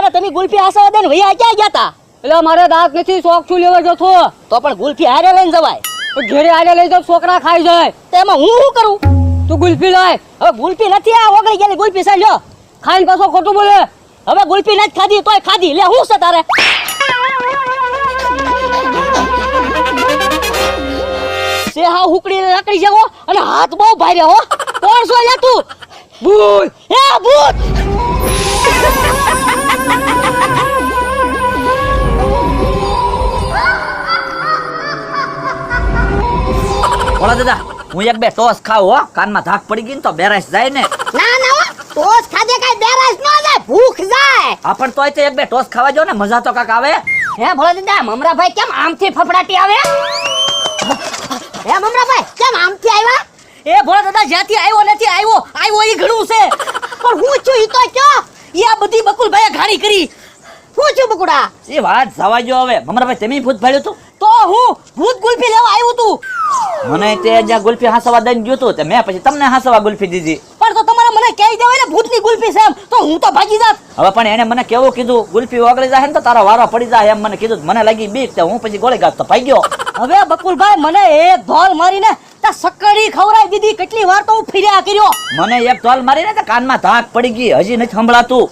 અને તમે ગુલ્ફી આસવા દે ને ભૈયા ક્યાં ગયા તા? એટલે મારે દાંત નથી, શોખ છું લેવા જતો. તો પણ ગુલ્ફી હારે લઈને જવાય. ઘેરે આલે લઈ જાવ, છોકરા ખાઈ જાય. તેમાં હું શું કરું? તું ગુલ્ફી લાય. હવે ગુલ્ફી નથી, આ ઓગળી ગયેલી ગુલ્ફી છે. લ્યો ખાઈને પાછો ખોટું બોલે. હવે ગુલ્ફી નથી ખાધી તોય ખાધી. લે હું છે તારે? સે હા હુકડી લાકડી જેવો અને હાથ બહુ ભારે હો. કોણ છો લે તું? ભૂત. એ ભૂત! બોલો દાદા, હું એક બે ટોસ ખાવ હો. કાનમાં ધાક પડી ગઈ ને તો બેરાશ જાય ને. ના ના હો, ટોસ ખાધે કાઈ બેરાશ ન જાય, ભૂખ જાય. આ પણ તોય તો એક બે ટોસ ખાવા જો ને, મજા તો કાક આવે. હે ભોળા દાદા, મમરાભાઈ કેમ આમથી ફફડાટી આવે? હે મમરાભાઈ કેમ આમથી આવ્યા? એ ભોળા દાદા, જ્યાંથી આવ્યો નથી આવ્યો ઈ ઘણું છે. પણ હું છું ઈ તો કયો? ઈ આ બધી બકુલભાઈએ ઘાણી કરી. હું છું બકુડા? એ વાત જવા જો હવે. મમરાભાઈ તમે ભૂત ભાડ્યું તું? તો હું ભૂત ગુલ્ફી લેવા આવ્યો તું. મને તે જ્યાં ગુલ્ફી હાસવા દઈને ગયો તું, તે મેં પછી તમને હાસવા ગુલ્ફી દીધી. પણ તો તમારે મને કહી દેવાય ને ભૂતની ગુલ્ફી છે એમ, તો હું તો ભાગી જાત. હવે પણ એને મને કેવું કીધું, ગુલ્ફી ઓગળી જાય ને તો તારો વારો પડી જાય એમ મને કીધું. મને લાગી બીક, તો હું પછી ગોળી ગાત તો ભાગ્યો. હવે બકુલભાઈ મને એક ધોલ મારીને તા સકડી ખવરાઈ દીધી. કેટલી વાર તો હું ફિર્યા કર્યો. મને એક ધોલ મારીને તો કાનમાં ધાક પડી ગઈ, હજી નથી સંભળાતું.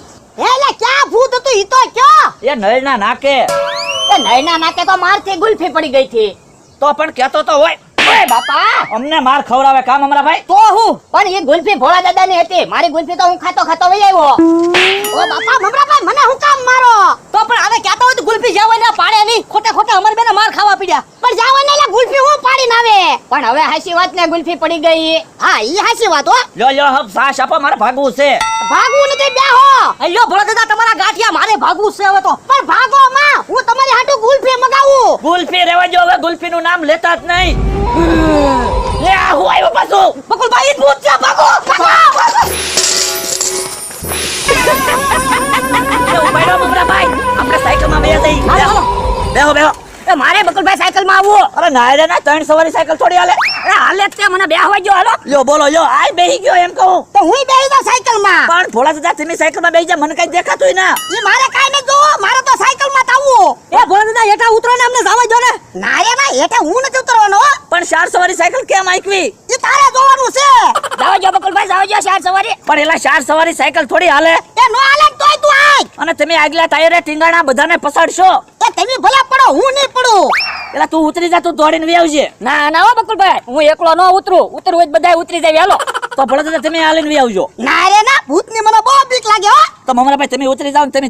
એટલે ક્યાં ભૂત હતું ઈ તો કયો? એ નળના નાકે. એ નૈના નાકે તો મારથી ગુલ્ફી પડી ગઈ થી. તો પણ કેતો તો હોય, ઓય બાપા, અમને માર ખવડાવે કામ મમરાભાઈ. તો હું પણ એ ગુલ્ફી ભોળા દાદાની હતી. મારી ગુલ્ફી તો હું ખાતો વહી આવ્યો. ઓ બાપા મમરાભાઈ, મને હું કામ મારો? તો પણ હવે કહેતો હોય તો ગુલ્ફી જાવ ને પાડે નહીં. ખોટે અમાર બેને માર ખાવા પડ્યા. પણ જાવ ને એટલે ગુલ્ફી હું પાડીને આવે. પણ હવે હાસી વાત ને ગુલ્ફી પડી ગઈ. હા ઈ હાસી વાત હો. લ્યો હબ સાશ આપો, મારે ભાગવું છે. ભાગવું નથી, બેહો. અલ્યો ભોળા દાદા, તમારા ગાંઠિયા, મારે ભાગવું છે હવે તો. પણ ભાગો માં, હું તમારી હાટુ ગુલ્ફી મગાવું. ગુલ્ફી રેવા જો હવે, ગુલ્ફી નું નામ લેતા જ નહીં. લે આ હું આવ્યો પાછું. બકુલભાઈ ભૂત છે, ભાગો ભાગો. એ ઉપાડો મમરાભાઈ, આપણે સાયકલમાં બેહી જઈ. હાલો. બેહો. એ મારે બકુલભાઈ સાયકલમાં આવવું. અરે ના રે ના, 3 સવારી સાયકલ થોડી હાલે. એ હાલે જ તે, મને બેહવા ગયો. હાલો લ્યો બોલો, લ્યો આય બેહી ગયો એમ કહું. તો હું બેહી જાઉં સાયકલમાં. પણ ભોળા દાદા તમે સાયકલમાં બેહી જા, મને કઈ દેખાતું ના. ઈ મારે કાઈ ન જોવો, મારે તો સાયકલમાં જ આવવું. એ ભોળા દાદા, હેઠા ઉતરો ને અમને જવા દો ને. ના રે ના, હેઠા હું નથી ઉતરવાનો હો. પણ 4 સવારી સાયકલ કેમ આંકવી? ઈ તારે જોવાનું છે. જવા દો બકુલભાઈ, જવા દો. 4 સવારી. પણ એલા 4 સવારી સાયકલ થોડી હાલે. એ નો હાલે તોય તું આય. અને તમે આગલા ટાયરે ટીંગાણા બધાને પસાડશો. એ તમે ભલે પડો, હું નહીં પડું. એલા તું ઉતરી જા, તું દોડીને વી આવજે. ના ના હો બકુલભાઈ, હું એકલો ન ઉતરું. ઉતરવું હોય બધા ઉતરી જાય. હાલો. તો ભોળા દાદા તમે હાલીને વી આવજો. ના રે ના, ભૂતની મને બહુ બીક લાગે હો. તો મમરાભાઈ તમે ઉતરી જાવ ને તમે